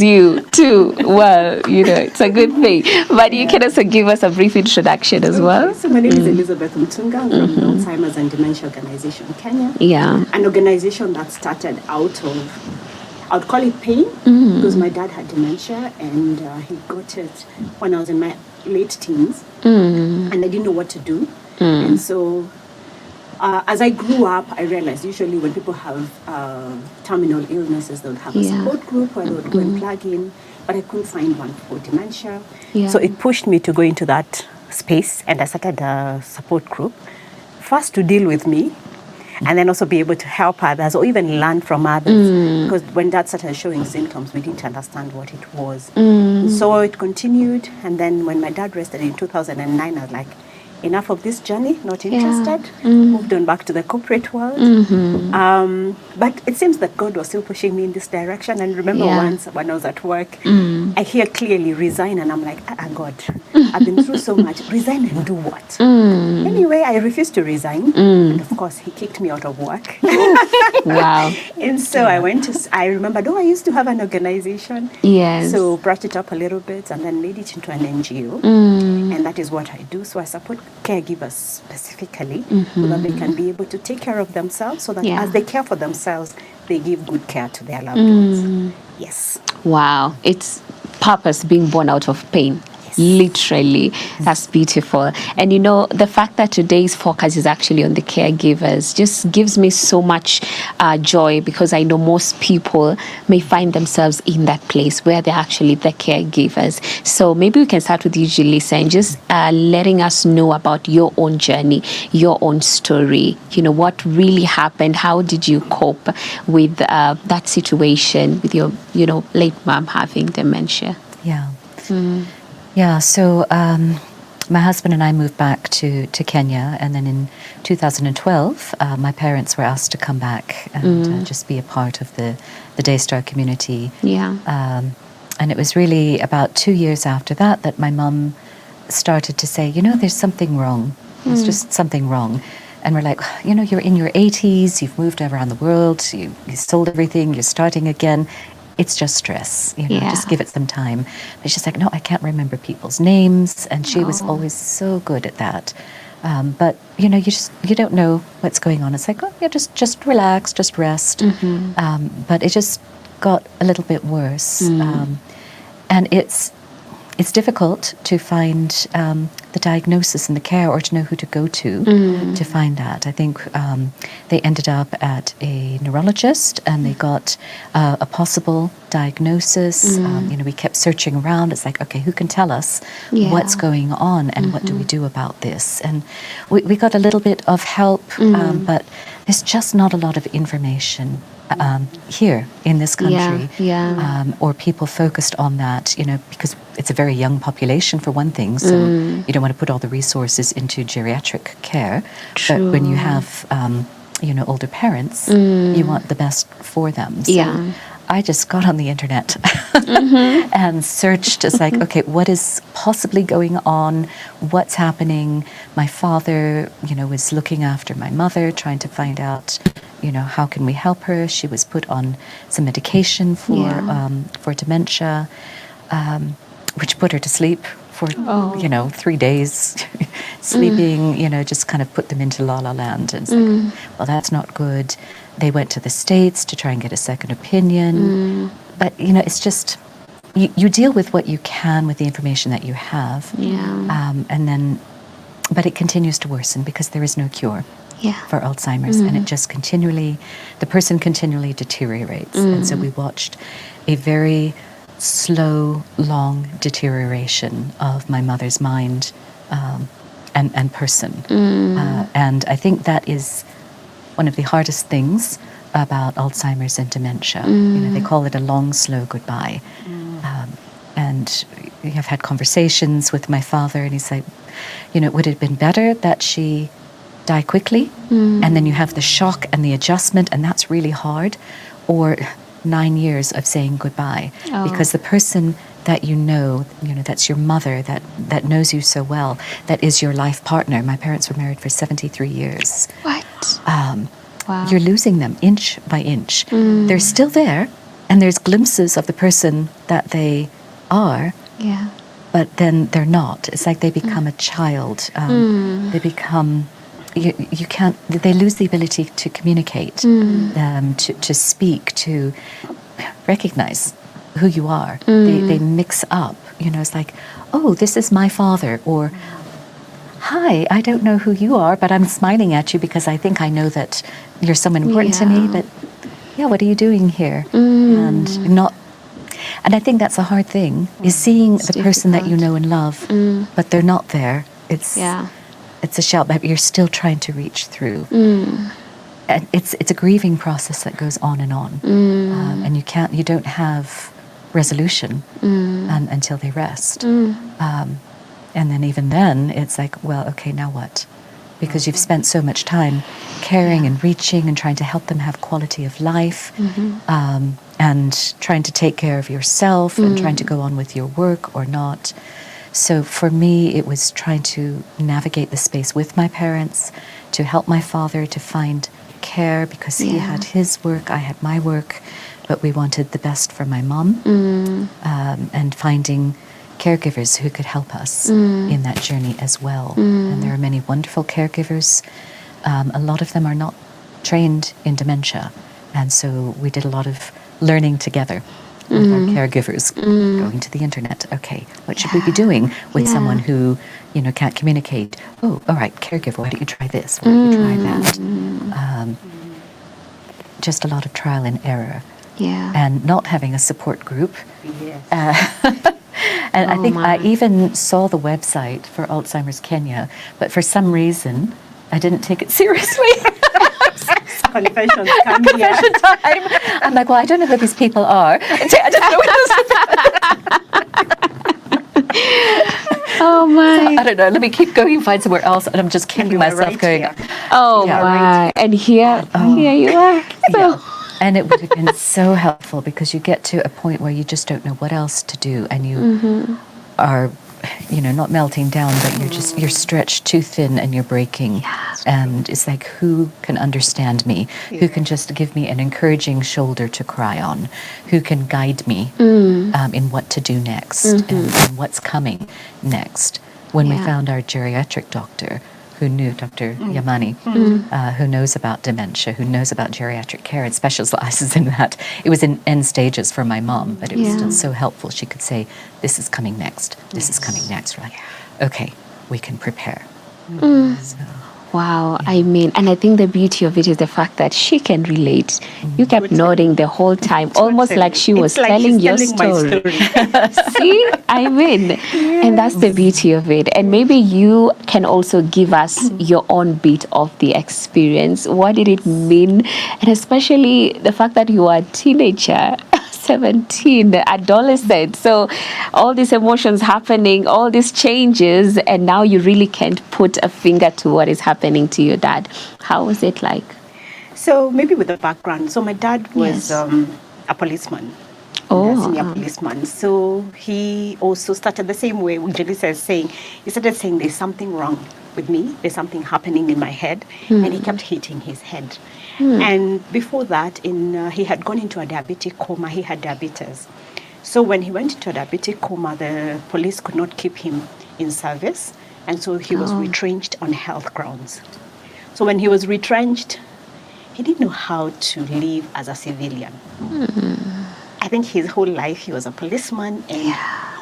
you too. Well, it's a good thing. But you can also give us a brief introduction as well. So my name is Elizabeth Mutunga from the Alzheimer's and Dementia Organization Kenya. Yeah. An organization that started out of, I would call it pain, because my dad had dementia and he got it when I was in my late teens, and I didn't know what to do. And so as I grew up, I realized usually when people have terminal illnesses, they would have a support group where they would go and plug in, but I couldn't find one for dementia. Yeah. So it pushed me to go into that space, and I started a support group, first to deal with me, and then also be able to help others or even learn from others. Because when Dad started showing symptoms, we didn't understand what it was. So it continued, and then when my dad rested in 2009, I was like, enough of this journey, not interested. Moved on back to the corporate world. But it seems that God was still pushing me in this direction. And remember once when I was at work, I hear clearly resign, and I'm like, God, I've been through so much. Resign and do what? Anyway, I refused to resign. And of course, he kicked me out of work. Wow. And so I remembered, I used to have an organization. Yes. So brought it up a little bit and then made it into an NGO. And that is what I do. So I support caregivers specifically so that they can be able to take care of themselves, so that as they care for themselves, they give good care to their loved ones. Yes. Wow. It's purpose being born out of pain. Literally. That's beautiful. And the fact that today's focus is actually on the caregivers just gives me so much joy, because I know most people may find themselves in that place where they're actually the caregivers. So maybe we can start with you, Julisa, and just letting us know about your own journey, your own story. What really happened? How did you cope with that situation with your, late mom having dementia? Yeah. Yeah, so my husband and I moved back to Kenya, and then in 2012, my parents were asked to come back and just be a part of the Daystar community. Yeah. And it was really about 2 years after that my mum started to say, there's something wrong. There's just something wrong. And we're like, you're in your 80s, you've moved around the world, you sold everything, you're starting again. It's just stress, just give it some time. But she's like, no, I can't remember people's names. And she was always so good at that. But, you don't know what's going on. It's like, just relax, just rest. But it just got a little bit worse. And it's difficult to find the diagnosis and the care, or to know who to go to find that. I think they ended up at a neurologist, and they got a possible diagnosis. We kept searching around. It's like, okay, who can tell us what's going on, and what do we do about this? And we got a little bit of help, but there's just not a lot of information here in this country, or people focused on that, because it's a very young population for one thing, so you don't want to put all the resources into geriatric care. True. But when you have, older parents, you want the best for them. So I just got on the internet and searched. It's like, okay, what is possibly going on? What's happening? My father, was looking after my mother, trying to find out, how can we help her? She was put on some medication for dementia, which put her to sleep for, 3 days, sleeping, just kind of put them into la la land. And it's like, well, that's not good. They went to the States to try and get a second opinion. But, it's just, you deal with what you can with the information that you have. But it continues to worsen because there is no cure for Alzheimer's. And it just the person continually deteriorates. And so we watched a very slow, long deterioration of my mother's mind and person. And I think that is one of the hardest things about Alzheimer's and dementia. They call it a long, slow goodbye. And I've had conversations with my father, and he's like, would it have been better that she die quickly, and then you have the shock and the adjustment, and that's really hard, or 9 years of saying goodbye? Because the person that that's your mother, that knows you so well, that is your life partner. My parents were married for 73 years. What? Wow. You're losing them inch by inch. They're still there, And there's glimpses of the person that they are, Yeah. but then they're not. It's like they become a child. They become, you can't, they lose the ability to communicate, to speak, to recognize who you are. They mix up, it's like, oh, this is my father, or hi, I don't know who you are, but I'm smiling at you because I think I know that you're someone important to me, but yeah, what are you doing here? And I think that's a hard thing, is seeing the person that you know and love, but they're not there. It's a shout, but you're still trying to reach through. And it's a grieving process that goes on and on. And you don't have resolution until they rest. And then even then, it's like, well, okay, now what? Because you've spent so much time caring and reaching and trying to help them have quality of life, and trying to take care of yourself and trying to go on with your work or not. So for me, it was trying to navigate the space with my parents, to help my father to find care, because he had his work, I had my work, but we wanted the best for my mom, and finding caregivers who could help us in that journey as well. And there are many wonderful caregivers. A lot of them are not trained in dementia, and so we did a lot of learning together with our caregivers, going to the internet. Okay, what should we be doing with someone who, can't communicate? Oh, all right, caregiver, why don't you try this? Why don't you try that? Just a lot of trial and error. Yeah. And not having a support group. Yes. And I think I even saw the website for Alzheimer's Kenya, but for some reason, I didn't take it seriously. Confession time. Confession time. I'm like, well, I don't know who these people are. I just know Oh my. I don't know. Let me keep going and find somewhere else. And I'm just kicking myself going. Here. Oh Yeah. my. And here you are. Yeah. And it would have been so helpful, because you get to a point where you just don't know what else to do, and you are, not melting down, but you're stretched too thin and you're breaking. And it's like, who can understand me? Who can just give me an encouraging shoulder to cry on? Who can guide me in what to do next, and what's coming next? When we found our geriatric doctor, who knew, Dr. Yamani, who knows about dementia, who knows about geriatric care and specializes in that. It was in end stages for my mom, but it was still so helpful. She could say, this is coming next, this is coming next. We're like, okay, we can prepare. So, Wow, I mean, and I think the beauty of it is the fact that she can relate. You kept nodding the whole time, almost like she was telling your story. See, I mean, and that's the beauty of it. And maybe you can also give us your own bit of the experience. What did it mean? And especially the fact that you are a teenager. 17, adolescent. So all these emotions happening, all these changes, and now you really can't put a finger to what is happening to your dad. How was it like? So maybe with the background. So my dad was a policeman. A senior policeman. So he also started the same way Julisa is saying. He started saying there's something wrong with me. There's something happening in my head. And he kept hitting his head. And before that, he had gone into a diabetic coma. He had diabetes. So when he went into a diabetic coma, the police could not keep him in service. And so he was retrenched on health grounds. So when he was retrenched, he didn't know how to live as a civilian. I think his whole life he was a policeman, and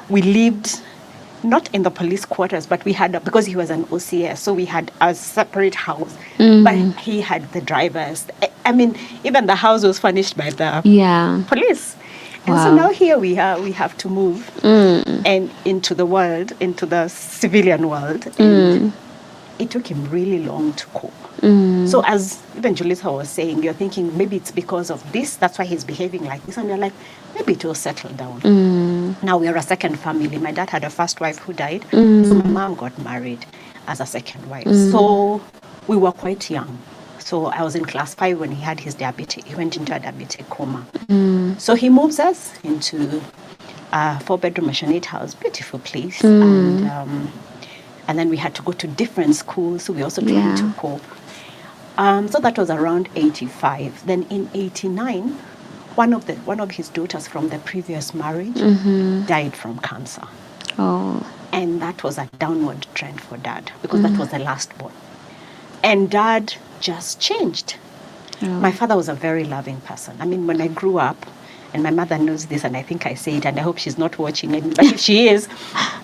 we lived not in the police quarters, but we had, because he was an OCS, so we had a separate house. But he had the drivers. I mean, even the house was furnished by the police. And so now here we have to move and into the world, into the civilian world. And it took him really long to cope. So as even Julisa was saying, you're thinking maybe it's because of this, that's why he's behaving like this. And you're like, maybe it will settle down. Now we're a second family. My dad had a first wife who died. So my mom got married as a second wife. So we were quite young. So I was in class 5 when he had his diabetes. He went into a diabetic coma. So he moves us into a 4-bedroom Masonite house, beautiful place. And then we had to go to different schools. So we also tried to cope. So that was around 85. Then in 89, one of his daughters from the previous marriage died from cancer. Oh. And that was a downward trend for Dad, because that was the last born. And Dad just changed. Oh. My father was a very loving person. I mean, when I grew up, and my mother knows this, and I think I say it, and I hope she's not watching it, but if she is.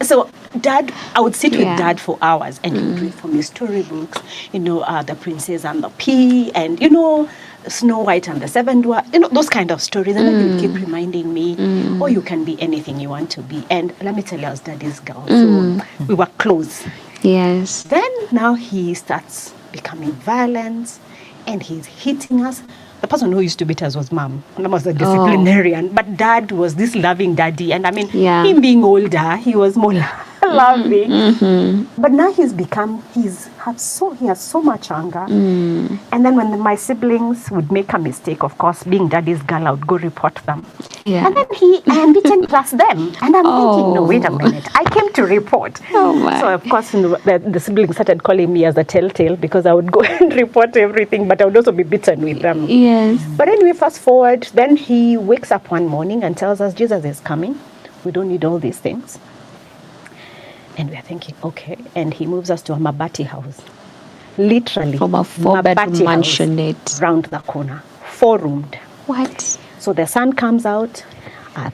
So Dad, I would sit with Dad for hours, and he would read from his storybooks, The Princess and the Pea, and, Snow White and the Seven Dwarfs, those kind of stories. And then he would keep reminding me, oh, you can be anything you want to be. And let me tell you, I was Daddy's girl, so we were close. Yes. Then now he starts becoming violent, and he's hitting us. The person who used to beat us was Mom. Mom was a disciplinarian, but Dad was this loving daddy. And I mean, him being older, he was more loving. But now he has so much anger. And then when my siblings would make a mistake, of course, being Daddy's girl, I would go report them. Yeah. And then I am beaten plus them. And I'm thinking, no, wait a minute. I came to report. Oh my. So, of course, the siblings started calling me as a telltale, because I would go and report everything, but I would also be beaten with them. Yes. But anyway, fast forward, then he wakes up one morning and tells us, Jesus is coming. We don't need all these things. And we're thinking, okay. And he moves us to a Mabati house. Literally. From a 4-bedroom mansionette. Round the corner. 4-roomed. What? So the sun comes out.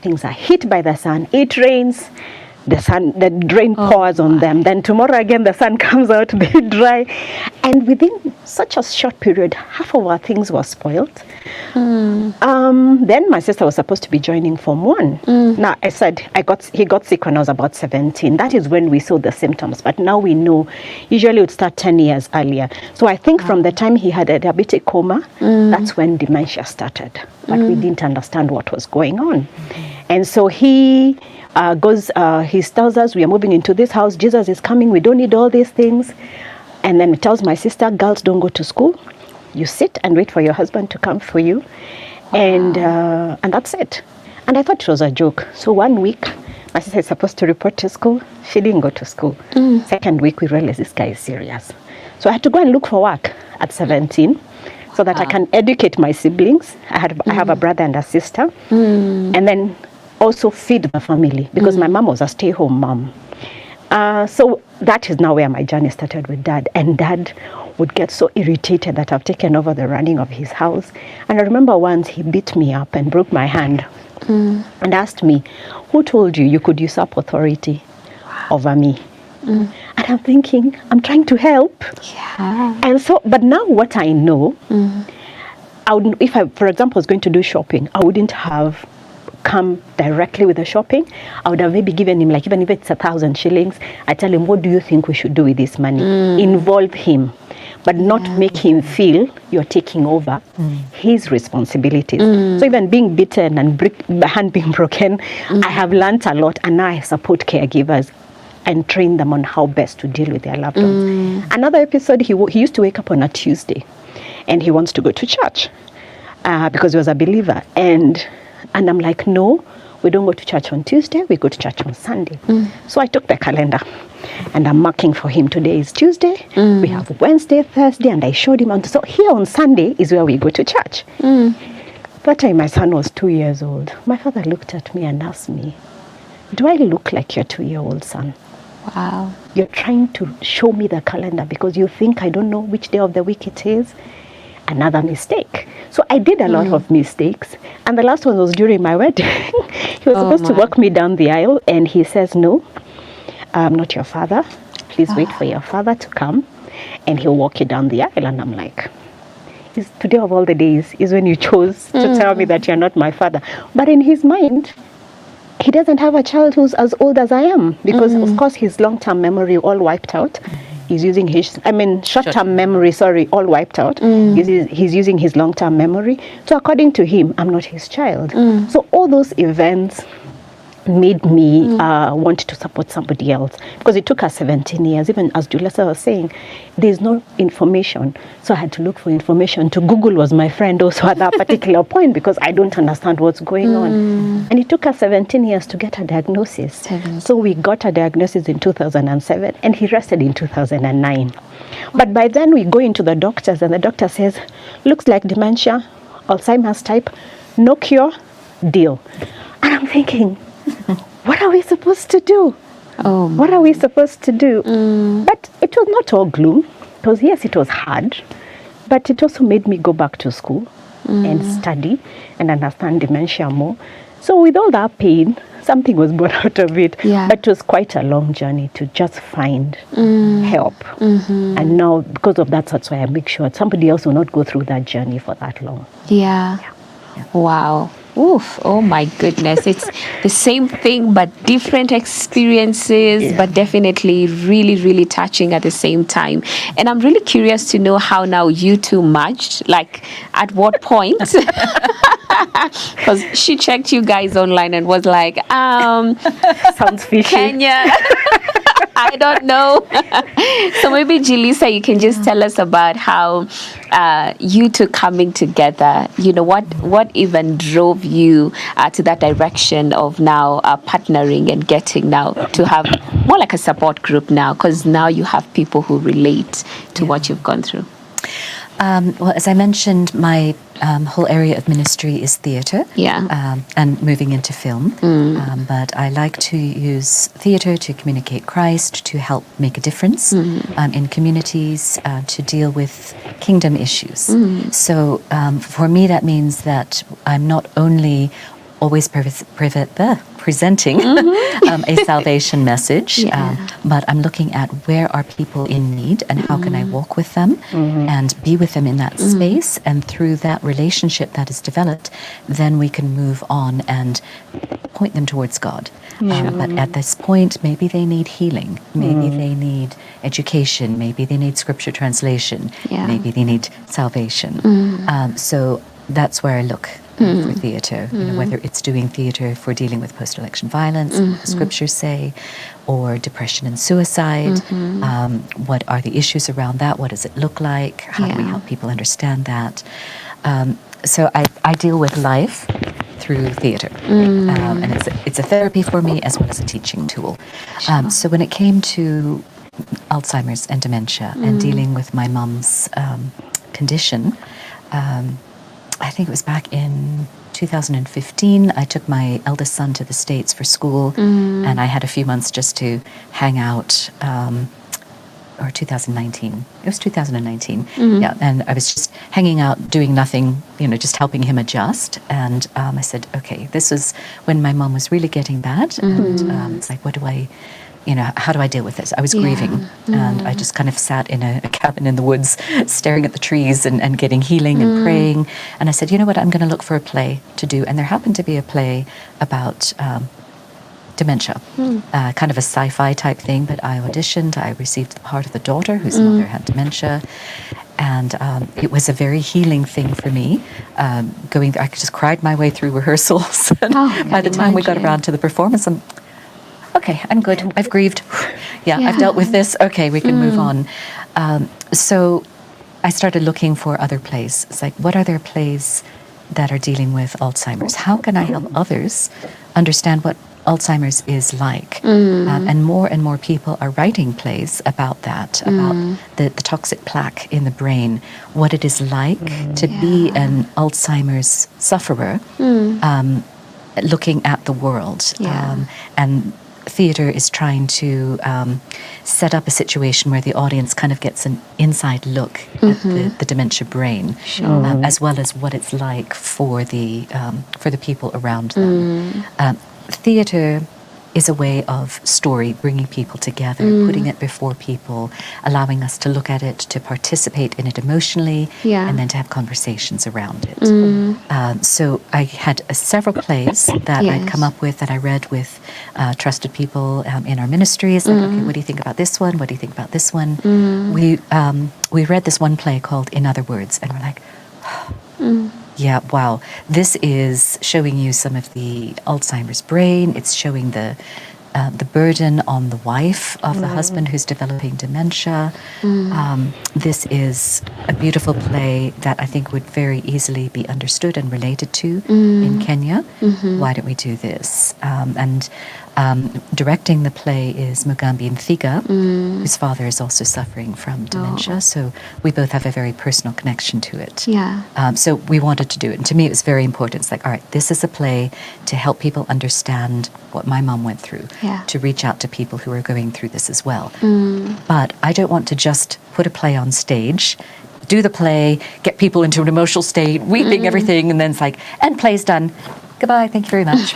Things are hit by the sun. It rains. The rain pours on them. Then tomorrow again, the sun comes out, they dry. And within such a short period, half of our things were spoiled. Then my sister was supposed to be joining Form 1. Now, I said, he got sick when I was about 17. That is when we saw the symptoms. But now we know, usually it would start 10 years earlier. So I think from the time he had a diabetic coma, that's when dementia started. But we didn't understand what was going on. And so he he tells us, we are moving into this house, Jesus is coming, we don't need all these things. And then he tells my sister, girls, don't go to school. You sit and wait for your husband to come for you. And that's it. And I thought it was a joke. So 1 week, my sister is supposed to report to school. She didn't go to school. Second week, we realized this guy is serious. So I had to go and look for work at 17 so that I can educate my siblings. I have a brother and a sister. And then also feed the family, because my mom was a stay-home mom. So that is now where my journey started with Dad. And Dad would get so irritated that I've taken over the running of his house. And I remember once he beat me up and broke my hand and asked me, who told you could usurp authority over me? And I'm thinking, I'm trying to help. Yeah. And so, but now what I know, if I, for example, was going to do shopping, I wouldn't have come directly with the shopping. I would have maybe given him, like, even if it's 1,000 shillings, I tell him, what do you think we should do with this money? Involve him, but not make him feel you're taking over his responsibilities. So even being beaten and the hand being broken, I have learned a lot, and now I support caregivers and train them on how best to deal with their loved ones. Another episode, he used to wake up on a Tuesday, and he wants to go to church because he was a believer. And I'm like, no, we don't go to church on Tuesday, we go to church on Sunday. So I took the calendar and I'm marking for him, today is Tuesday, we have Wednesday, Thursday, and I showed him. So here on Sunday is where we go to church. That time my son was 2 years old. My father looked at me and asked me, do I look like your 2-year-old son? Wow. You're trying to show me the calendar because you think I don't know which day of the week it is? Another mistake. So I did a lot of mistakes. And the last one was during my wedding. He was supposed to walk me down the aisle, and he says, no, I'm not your father. Please wait for your father to come, and he'll walk you down the aisle. And I'm like, today of all the days is when you chose to tell me that you're not my father. But in his mind, he doesn't have a child who's as old as I am, because of course his long-term memory all wiped out. He's using short-term memory, all wiped out. He's using his long-term memory. So according to him, I'm not his child. So all those events made me want to support somebody else, because it took us 17 years. Even as Julisa was saying, there's no information. So I had to look for information. Google was my friend also at that particular point, because I don't understand what's going on. And it took us 17 years to get a diagnosis. So we got a diagnosis in 2007, and he rested in 2009. But by then we go into the doctors, and the doctor says, looks like dementia, Alzheimer's type, no cure, deal. And I'm thinking, what are we supposed to do? What are we supposed to do? But it was not all gloom. It was hard, but it also made me go back to school and study and understand dementia more. So with all that pain, something was born out of it. Yeah. But it was quite a long journey to just find help. And now, because of that, that's why I make sure somebody else will not go through that journey for that long. Yeah. Wow. Oof. Oh my goodness. It's the same thing, but different experiences, but definitely really, really touching at the same time. And I'm really curious to know how now you two merged, like at what point? Because she checked you guys online and was like, Sounds fishy. Kenya. I don't know. So maybe Julisa, you can just tell us about how you two coming together, what even drove you to that direction of now partnering and getting now to have more like a support group now, because now you have people who relate to what you've gone through. Well, as I mentioned, my whole area of ministry is theatre, and moving into film. But I like to use theatre to communicate Christ, to help make a difference in communities, to deal with kingdom issues. So for me, that means that I'm not only always presenting a salvation message, but I'm looking at where are people in need and how can I walk with them and be with them in that space, and through that relationship that is developed, then we can move on and point them towards God. But at this point, maybe they need healing, maybe they need education, maybe they need scripture translation, maybe they need salvation. So that's where I look for theatre, whether it's doing theatre for dealing with post-election violence, what the scriptures say, or depression and suicide. What are the issues around that? What does it look like? How do we help people understand that? So I deal with life through theatre, and it's a therapy for me as well as a teaching tool. So when it came to Alzheimer's and dementia and dealing with my mum's condition, I think it was back in 2015, I took my eldest son to the States for school, and I had a few months just to hang out, or 2019. It was 2019. And I was just hanging out, doing nothing, just helping him adjust. And I said, okay, this was when my mom was really getting bad. And it's like, how do I deal with this? I was grieving, and I just kind of sat in a cabin in the woods, staring at the trees and getting healing and praying. And I said, you know what, I'm going to look for a play to do. And there happened to be a play about dementia, kind of a sci-fi type thing, but I auditioned. I received the part of the daughter whose mother had dementia. And it was a very healing thing for me. Going there, I just cried my way through rehearsals. And by the time we got around to the performance, okay, I'm good. I've grieved. I've dealt with this. Okay, we can move on. So I started looking for other plays. It's like, what are there plays that are dealing with Alzheimer's? How can I help others understand what Alzheimer's is like? And more people are writing plays about that, about the toxic plaque in the brain, what it is like to be an Alzheimer's sufferer, looking at the world. And theatre is trying to set up a situation where the audience kind of gets an inside look at the dementia brain, as well as what it's like for the people around them. Theatre is a way of story, bringing people together, putting it before people, allowing us to look at it, to participate in it emotionally, and then to have conversations around it. So I had several plays that I'd come up with, that I read with trusted people in our ministry. It's like, okay, what do you think about this one? What do you think about this one? We read this one play called In Other Words, and we're like, yeah, wow. This is showing you some of the Alzheimer's brain. It's showing the the burden on the wife of the husband who's developing dementia. This is a beautiful play that I think would very easily be understood and related to in Kenya. Why don't we do this? And directing the play is Mugambi Nthiga, whose father is also suffering from dementia. So we both have a very personal connection to it. Yeah. So we wanted to do it. And to me, it was very important. It's like, all right, this is a play to help people understand what my mom went through, to reach out to people who are going through this as well. But I don't want to just put a play on stage, do the play, get people into an emotional state, weeping, everything, and then it's like, and play's done. Goodbye, thank you very much,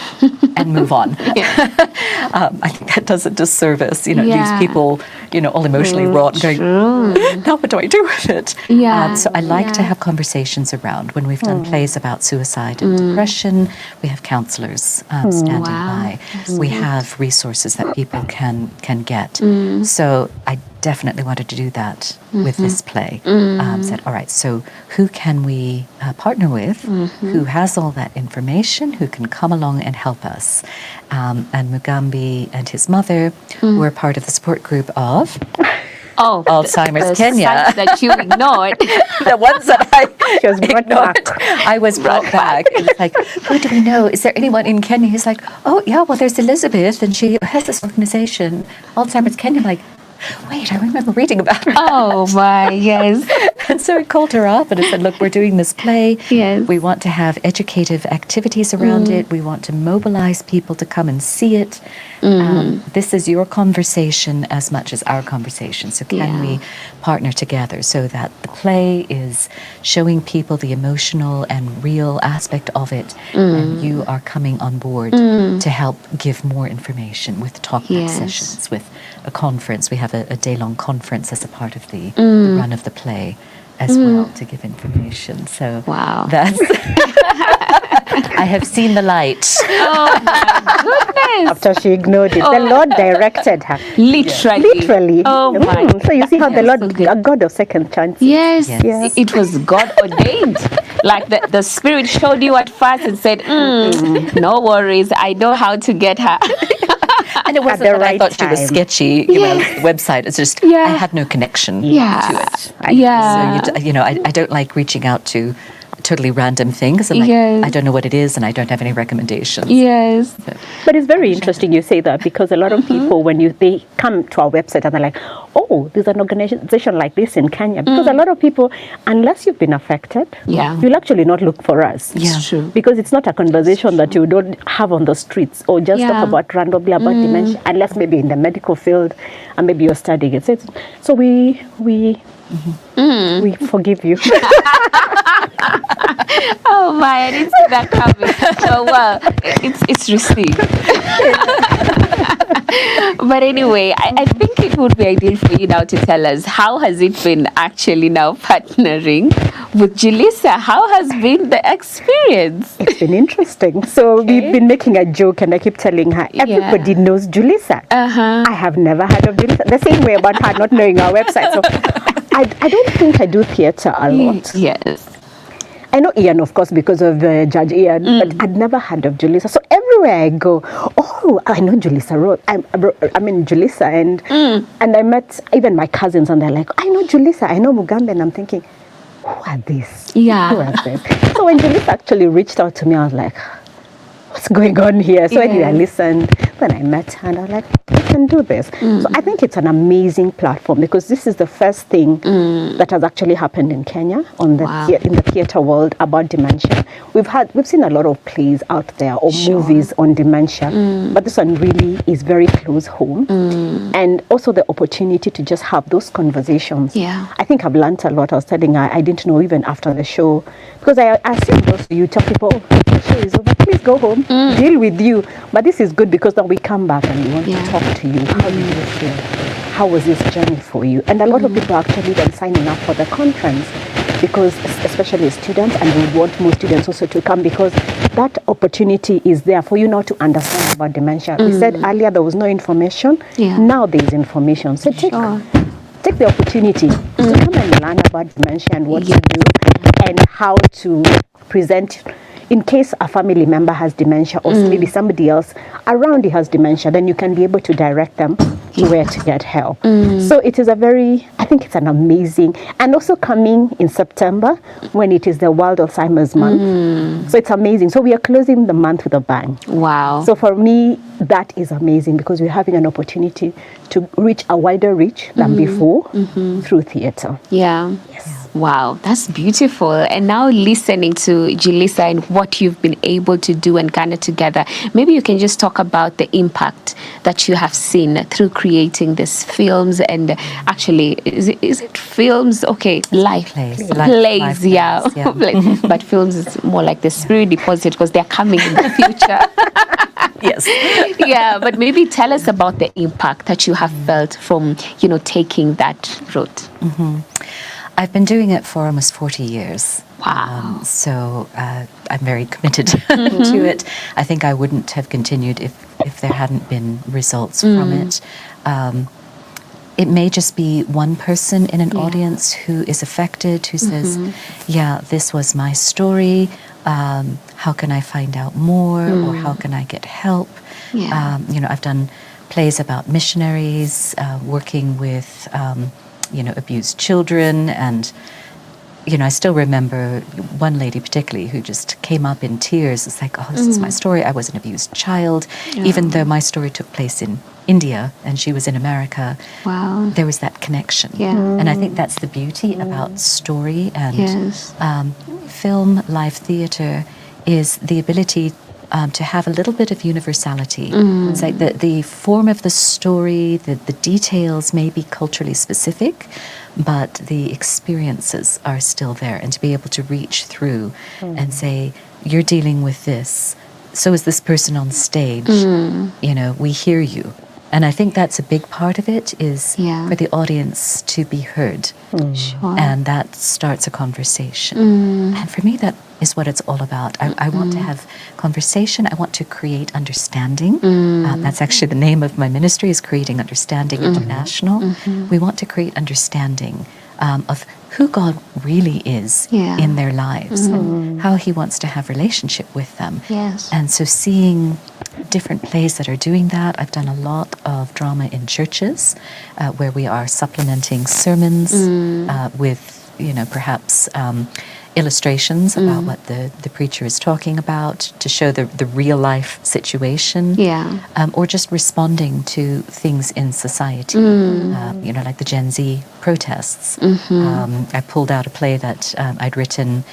and move on. I think that does a disservice. It leaves people, all emotionally wrought and going, now what do I do with it? So I like to have conversations around. When we've done plays about suicide and depression, we have counselors standing by. We have resources that people can get. So I definitely wanted to do that with this play. Said, all right, so who can we partner with who has all that information, who can come along and help us? And Mugambi and his mother were part of the support group of Alzheimer's Kenya. Sites that you ignored. The ones that I ignored, I was brought back. It's like, who do we know? Is there anyone in Kenya? He's like, oh, yeah, well, there's Elizabeth, and she has this organization, Alzheimer's Kenya. I'm like, wait, I remember reading about her. Oh, my, yes. And so I called her up and I said, look, we're doing this play. Yes. We want to have educative activities around it. We want to mobilize people to come and see it. This is your conversation as much as our conversation. So can we partner together so that the play is showing people the emotional and real aspect of it, and you are coming on board to help give more information with talk-back sessions, with a conference. We have a day-long conference as a part of the run of the play as well, to give information. So that's I have seen the light. Oh my goodness. After she ignored it, the Lord directed her. Literally. Oh my. So you see how the Lord, a God of second chances. Yes. It was God ordained. Like the Spirit showed you at first and said, no worries, I know how to get her. And it wasn't that I thought she was sketchy, the website. It's just, I had no connection to it. So, I don't like reaching out to totally random things. I'm like, I don't know what it is, and I don't have any recommendations. Yes. But it's very interesting you say that, because a lot of people, when they come to our website and they're like, oh, there's an organization like this in Kenya. Because a lot of people, unless you've been affected, you'll actually not look for us. It's true. Because it's not a conversation that you don't have on the streets, or just talk about randomly about dementia, unless maybe in the medical field and maybe you're studying it. So we forgive you. Oh my, I didn't see that coming. Oh well, it's received. But anyway, I think it would be ideal for you now to tell us, how has it been actually now partnering with Julisa? How has been the experience? It's been interesting. So we've been making a joke, and I keep telling her, everybody knows Julisa. I have never heard of Julisa. The same way about her not knowing our website. So I don't think I do theatre a lot. Yes. I know Ian, of course, because of Judge Ian, but I'd never heard of Julisa. So everywhere I go, I know Julisa Rowe. I mean Julisa, and I met even my cousins, and they're like, I know Julisa, I know Mugambi, and I'm thinking, who are these? Yeah. Who are them? So when Julisa actually reached out to me, I was like, what's going on here? So anyway, I listened. Then I met her, and I was like, we can do this. So I think it's an amazing platform, because this is the first thing that has actually happened in Kenya in the theatre world about dementia. We've seen a lot of plays out there, or movies on dementia, but this one really is very close home, and also the opportunity to just have those conversations. I think I've learned a lot. I was telling her, I didn't know even after the show, because I assume those you tell people, the show is over, please go home, deal with you. But this is good, because now we come back and we want to talk to you. How did you feel? How was this journey for you? And a lot of people are actually then signing up for the conference, because especially students, and we want more students also to come, because that opportunity is there for you now to understand about dementia. We said earlier there was no information. Now there is information. So take the opportunity to come and learn about dementia and what to do, and how to present in case a family member has dementia or maybe somebody else around you has dementia, then you can be able to direct them to where to get help. So it is I think it's an amazing, and also coming in September when it is the World Alzheimer's Month. So it's amazing. So we are closing the month with a bang. Wow. So for me, that is amazing because we're having an opportunity to reach a wider reach than before through theatre. Yeah. Yes. Wow, that's beautiful. And now listening to Julisa and what you've been able to do and gather together, maybe you can just talk about the impact that you have seen through creating these films and actually, is it films? Okay, life. Plays, yeah. But films is more like the spirit deposit because they're coming in the future. Yes. Yeah, but maybe tell us about the impact that you have felt from, taking that route. I've been doing it for almost 40 years. Wow. So I'm very committed to it. I think I wouldn't have continued if there hadn't been results from it. It may just be one person in an audience who is affected, who says, yeah, this was my story. How can I find out more? Or how can I get help? Yeah. I've done plays about missionaries, working with abused children. And, I still remember one lady particularly who just came up in tears. It's like, oh, this is my story. I was an abused child. Even though my story took place in India and she was in America, Wow. there was that connection. Yeah. And I think that's the beauty about story and film, live theatre, is the ability to have a little bit of universality. It's like the form of the story, the details may be culturally specific, but the experiences are still there. And to be able to reach through and say, you're dealing with this, so is this person on stage. We hear you. And I think that's a big part of it is for the audience to be heard. Sure. And that starts a conversation. And for me, that is what it's all about. I want to have conversation. I want to create understanding. That's actually the name of my ministry, is Creating Understanding International. We want to create understanding of who God really is in their lives, and how He wants to have relationship with them. Yes. And so seeing different plays that are doing that. I've done a lot of drama in churches where we are supplementing sermons with, perhaps illustrations about what the preacher is talking about to show the real life situation. Yeah. Or just responding to things in society, like the Gen Z protests. I pulled out a play that I'd written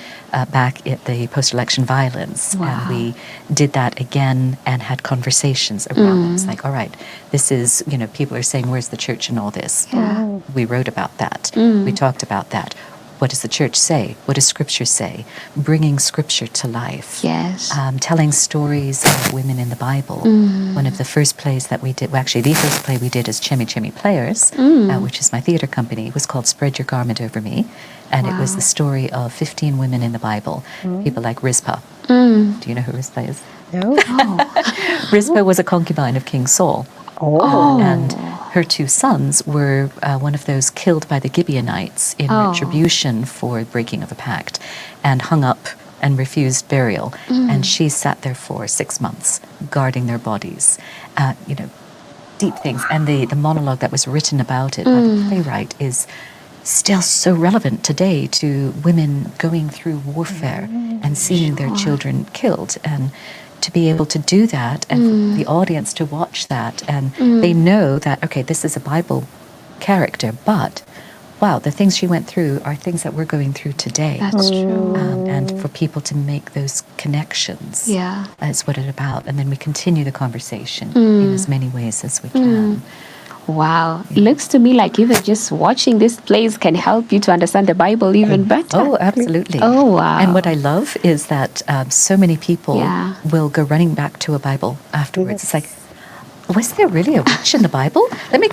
back at the post-election violence. Wow. And we did that again and had conversations around it. It's like, all right, this is, people are saying, where's the church in all this? Yeah. We wrote about that. We talked about that. What does the church say? What does Scripture say? Bringing Scripture to life. Yes. Telling stories of women in the Bible. One of the first plays that we did, well, actually the first play we did as Chemi Players, which is my theatre company, was called Spread Your Garment Over Me. And it was the story of 15 women in the Bible, people like Rizpah. Do you know who Rizpah is? No. Rizpah was a concubine of King Saul. Oh. And her two sons were one of those killed by the Gibeonites in retribution for breaking of a pact and hung up and refused burial. And she sat there for 6 months guarding their bodies. Deep things. And the monologue that was written about it by the playwright is still so relevant today to women going through warfare and seeing their children killed. And to be able to do that and for the audience to watch that, and they know that, okay, this is a Bible character, but wow, the things she went through are things that we're going through today. That's true. And for people to make those connections, that's what it's about. And then we continue the conversation in as many ways as we can. Wow. Looks to me like even just watching these plays can help you to understand the Bible even better. Oh, absolutely. Oh, wow. And what I love is that so many people will go running back to a Bible afterwards. It's like, was there really a witch in the Bible? Let me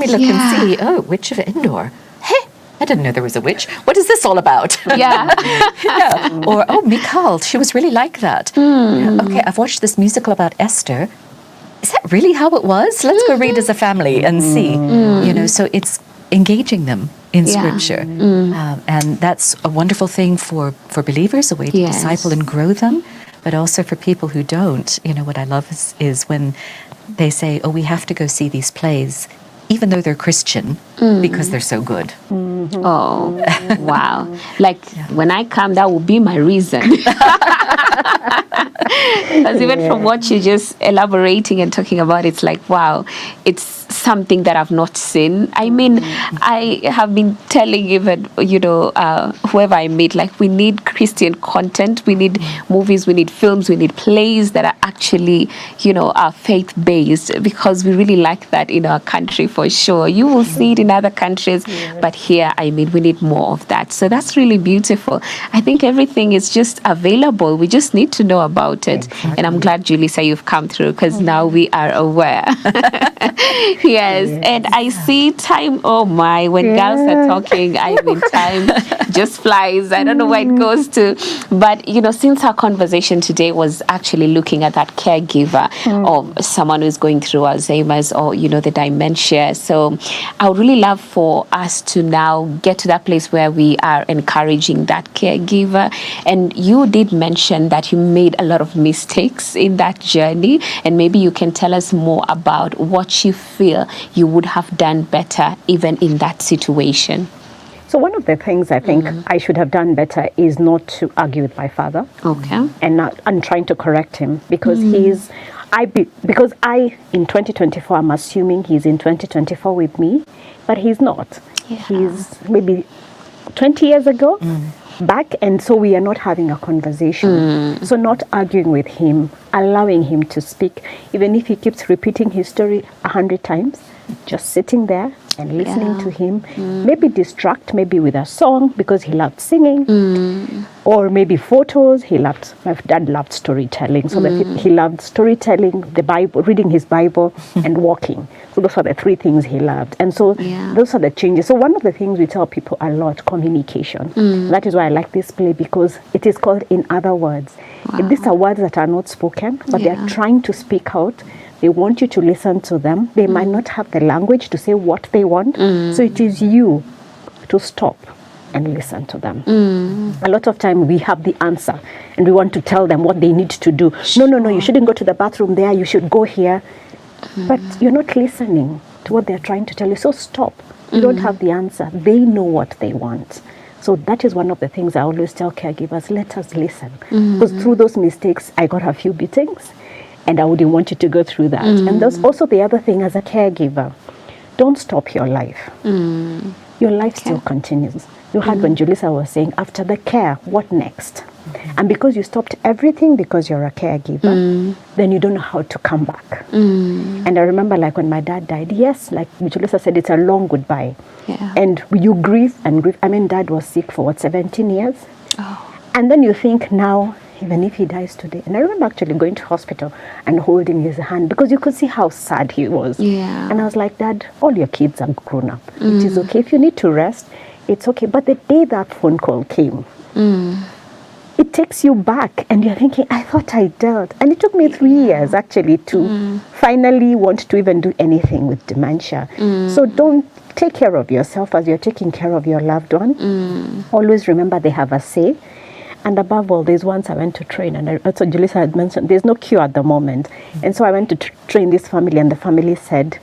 look and see. Oh, Witch of Endor. Hey, I didn't know there was a witch. What is this all about? Yeah. Or, oh, Michal, she was really like that. Okay, I've watched this musical about Esther. Is that really how it was? Let's go read as a family and see. So it's engaging them in Yeah. Scripture. And that's a wonderful thing for believers, a way to Yes. disciple and grow them, but also for people who don't. You know, what I love is when they say, oh, we have to go see these plays, even though they're Christian, because they're so good. Oh, wow. Like, when I come, that will be my reason. Because even from what you just elaborating and talking about, it's like, wow, it's something that I've not seen. I mean, I have been telling even, whoever I meet, like, we need Christian content, we need movies, we need films, we need plays that are actually, are faith-based, because we really like that in our country for sure. You will see it in other countries, but here, I mean, we need more of that. So that's really beautiful. I think everything is just available. We just need to know about it. Exactly. And I'm glad, Julisa, you've come through, because now we are aware. Yes. And I see time, oh my, when girls are talking, I mean, time just flies. I don't know where it goes to. But, since our conversation today was actually looking at that caregiver of someone who's going through Alzheimer's or, the dementia. So I would really love for us to now get to that place where we are encouraging that caregiver. And you did mention that you made a lot of mistakes in that journey. And maybe you can tell us more about what you feel you would have done better even in that situation. So one of the things I think I should have done better is not to argue with my father. Okay. And trying to correct him, because because in 2024, I'm assuming he's in 2024 with me, but he's not. Yeah. He's maybe 20 years ago back, and so we are not having a conversation. So not arguing with him, allowing him to speak, even if he keeps repeating his story 100 times, just sitting there and listening to him, maybe distract, maybe with a song, because he loved singing, or maybe photos. My dad loved storytelling, so that he loved storytelling, the Bible, reading his Bible, and walking. So those are the three things he loved. And so those are the changes. So one of the things we tell people a lot, communication. That is why I like this play, because it is called In Other Words. These are words that are not spoken, but they are trying to speak out. They want you to listen to them. They might not have the language to say what they want. So it is you to stop and listen to them. A lot of time we have the answer and we want to tell them what they need to do. No, you shouldn't go to the bathroom there. You should go here. But you're not listening to what they're trying to tell you. So stop. You don't have the answer. They know what they want. So that is one of the things I always tell caregivers, let us listen. Because through those mistakes, I got a few beatings. And I wouldn't want you to go through that. And that's also the other thing as a caregiver. Don't stop your life. Your life still continues. You heard when Julisa was saying, after the care, what next? And because you stopped everything because you're a caregiver, then you don't know how to come back. And I remember, like, when my dad died, yes, like Julisa said, it's a long goodbye. Yeah. And you grieve and grieve. I mean, Dad was sick for 17 years? Oh. And then you think now, even if he dies today. And I remember actually going to hospital and holding his hand, because you could see how sad he was. Yeah. And I was like, Dad, all your kids are grown up. It is okay. If you need to rest, it's okay. But the day that phone call came, it takes you back and you're thinking, I thought I dealt. And it took me 3 years actually to finally want to even do anything with dementia. So don't take care of yourself as you're taking care of your loved one. Always remember they have a say. And above all, there's once I went to train, and also Julisa had mentioned, there's no cure at the moment. And so I went to train this family, and the family said,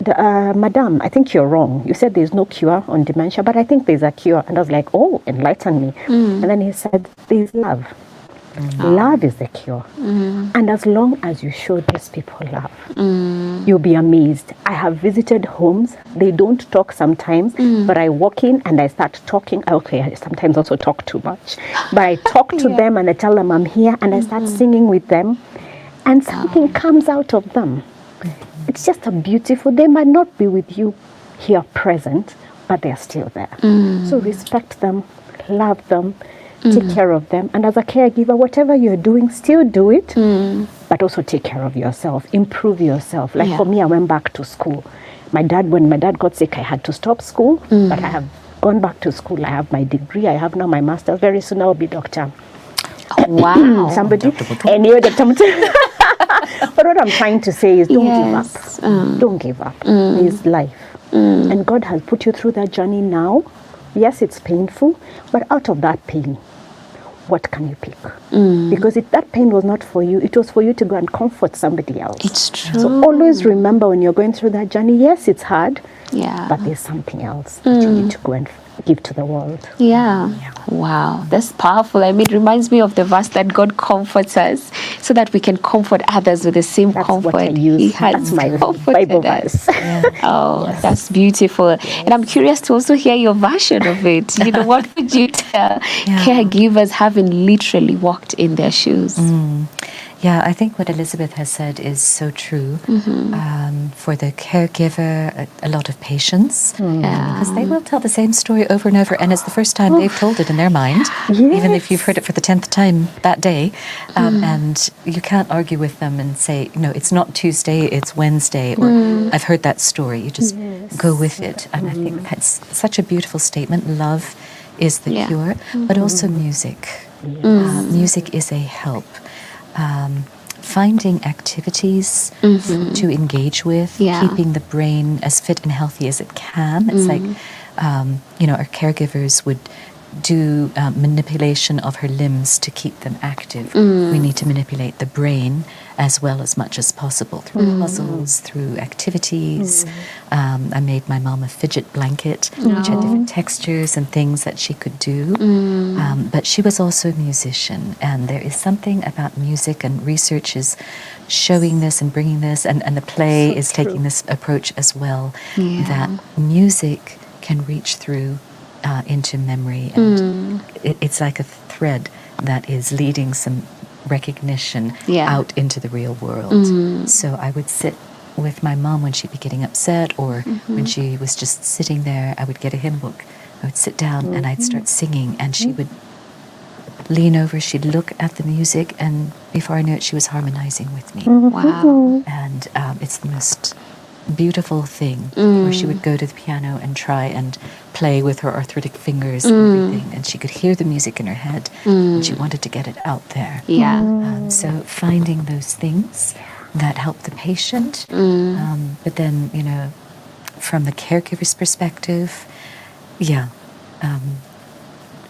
Madam, I think you're wrong. You said there's no cure on dementia, but I think there's a cure. And I was like, oh, enlighten me. And then he said, there's love. Love is the cure. And as long as you show these people love, you'll be amazed. I have visited homes. They don't talk sometimes, but I walk in and I start talking. Okay, I sometimes also talk too much. But I talk to them and I tell them I'm here, and I start singing with them. And something comes out of them. It's just a beautiful, they might not be with you here present, but they're still there. So respect them, love them, take care of them. And as a caregiver, whatever you're doing, still do it, but also take care of yourself, improve yourself. Like for me, I went back to school. When my dad got sick, I had to stop school, but I have gone back to school. I have my degree. I have now my master's. Very soon I'll be doctor. Wow. Somebody. Anyway, Dr. But what I'm trying to say is don't give up. Don't give up. It's life. And God has put you through that journey now. Yes, it's painful, but out of that pain, what can you pick? Because if that pain was not for you, it was for you to go and comfort somebody else. It's true. So always remember when you're going through that journey, yes, it's hard, but there's something else that you need to go and give to the world. Yeah. Wow, that's powerful. I mean, it reminds me of the verse that God comforts us so that we can comfort others with the same That's comfort what I use. He has That's my comforted Bible us. verse. Oh, that's beautiful. And I'm curious to also hear your version of it. You know, what would you tell caregivers having literally walked in their shoes? Yeah, I think what Elizabeth has said is so true. For the caregiver, a lot of patience, because they will tell the same story over and over, and it's the first time they've told it in their mind, even if you've heard it for the 10th time that day. And you can't argue with them and say, no, it's not Tuesday, it's Wednesday, or I've heard that story. You just go with it. And I think that's such a beautiful statement. Love is the cure, but also music. Music is a help. Finding activities to engage with, keeping the brain as fit and healthy as it can. It's like, our caregivers would do manipulation of her limbs to keep them active. We need to manipulate the brain as well as much as possible through puzzles, through activities. I made my mom a fidget blanket, which had different textures and things that she could do. But she was also a musician, and there is something about music, and research is showing this and bringing this, and the play is taking this approach as well, that music can reach through into memory, and it's like a thread that is leading some recognition out into the real world. So I would sit with my mom when she'd be getting upset, or when she was just sitting there. I would get a hymn book, I would sit down and I'd start singing, and she would lean over, she'd look at the music, and before I knew it, she was harmonizing with me. Wow. And it's the most beautiful thing, where she would go to the piano and try and play with her arthritic fingers and everything, and she could hear the music in her head, and she wanted to get it out there. So finding those things that help the patient, but then, from the caregiver's perspective,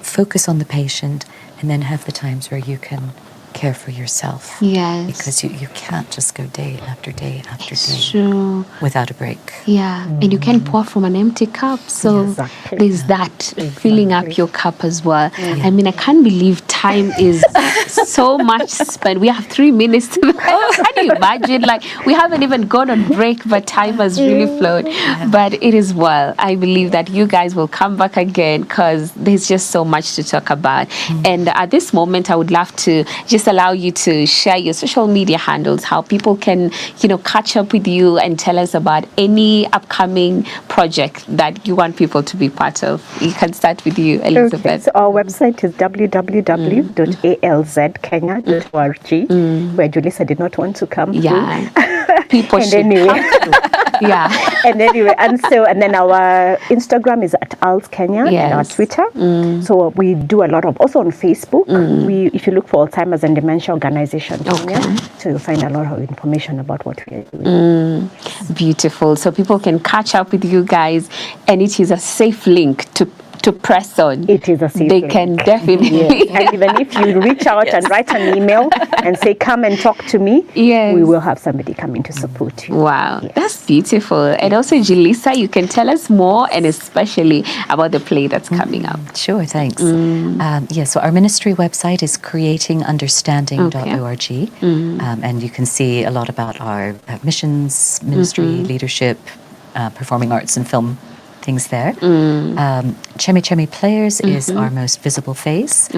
focus on the patient, and then have the times where you can care for yourself. Yes. Because you can't just go day after day after day True. without a break. Yeah. And you can pour from an empty cup. So there's that filling up your cup as well. I mean, I can't believe time is so much spent. We have 3 minutes to can you imagine? Like, we haven't even gone on break, but time has really flown. But it is well. I believe that you guys will come back again, because there's just so much to talk about. And at this moment, I would love to just allow you to share your social media handles, how people can, catch up with you and tell us about any upcoming project that you want people to be part of. You can start with you, Elizabeth. Okay, so our website is www.alzkenya.org, where Julisa did not want to come. People should come to. And then our Instagram is at alzkenya, and our Twitter. So we do a lot of, also on Facebook, if you look for Alzheimer's and Dementia Organization Kenya, so you'll find a lot of information about what we are doing. Beautiful. So people can catch up with you guys, and it is a safe link to press on. It is a safe They link. can definitely. And even if you reach out and write an email and say, come and talk to me, we will have somebody coming to support you. Wow, that's beautiful. And also, Julisa, you can tell us more, and especially about the play that's coming up. Sure, thanks. So our ministry website is creatingunderstanding.org, and you can see a lot about our missions, ministry, leadership, performing arts and film things there. Chemi Chemi Players is our most visible face.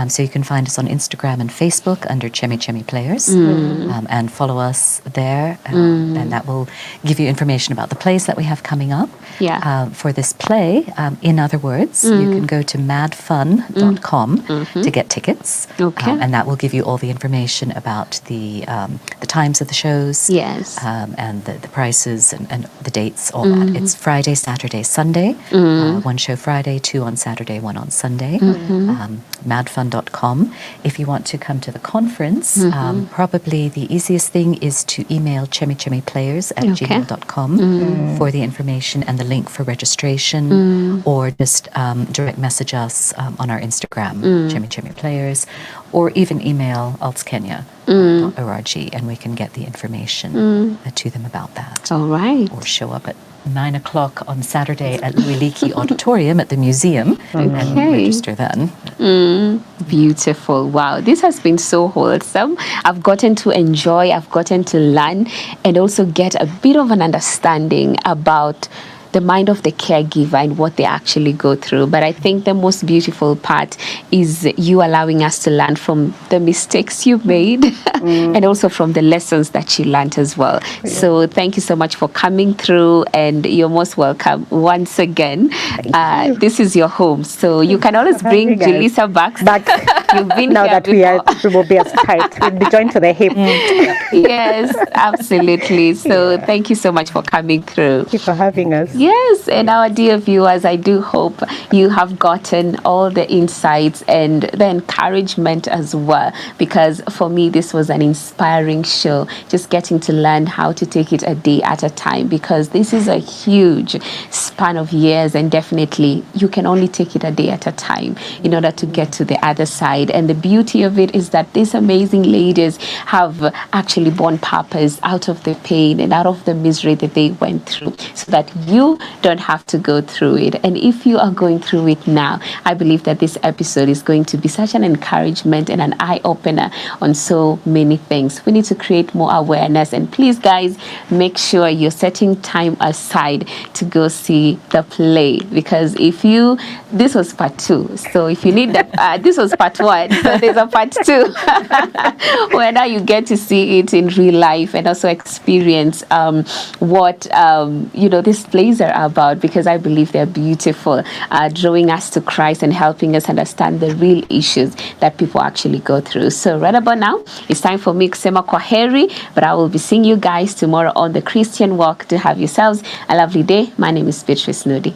So you can find us on Instagram and Facebook under Chemi Chemi Players, and follow us there, and that will give you information about the plays that we have coming up. For this play, in other words, you can go to madfun.com to get tickets, and that will give you all the information about the times of the shows, and the prices and the dates, all that. It's Friday, Saturday, Sunday, Sunday, one show Friday, 2 on Saturday, 1 on Sunday. Madfun.com. If you want to come to the conference, probably the easiest thing is to email chemichemiplayers@gmail.com for the information and the link for registration, or just direct message us on our Instagram, chemichemiplayers, or even email altskenya.org, and we can get the information to them about that. All right. Or show up at 9 o'clock on Saturday at Louis Leakey Auditorium at the museum and register then. Beautiful. Wow. This has been so wholesome. I've gotten to enjoy, I've gotten to learn, and also get a bit of an understanding about the mind of the caregiver and what they actually go through. But I think the most beautiful part is you allowing us to learn from the mistakes you made and also from the lessons that you learned as well. Yeah. So thank you so much for coming through, and you're most welcome once again. This is your home, so you can always bring Julisa back. You've been now here that we will be as tight. We'll be joined to the hip. Yes, absolutely. So thank you so much for coming through. Thank you for having us. Yes, and our dear viewers, I do hope you have gotten all the insights and the encouragement as well, because for me, this was an inspiring show, just getting to learn how to take it a day at a time, because this is a huge span of years, and definitely you can only take it a day at a time in order to get to the other side. And the beauty of it is that these amazing ladies have actually borne purpose out of the pain and out of the misery that they went through, so that you don't have to go through it. And if you are going through it now, I believe that this episode is going to be such an encouragement and an eye-opener on so many things. We need to create more awareness. And please, guys, make sure you're setting time aside to go see the play, because this was part 2. So if you need this was part 1. So there's a part 2 where now you get to see it in real life and also experience what these plays are about, because I believe they're beautiful, drawing us to Christ and helping us understand the real issues that people actually go through. So right about now, it's time for me kusema kwaheri, but I will be seeing you guys tomorrow on the Christian Walk. To have yourselves a lovely day. My name is Beatrice Nudi.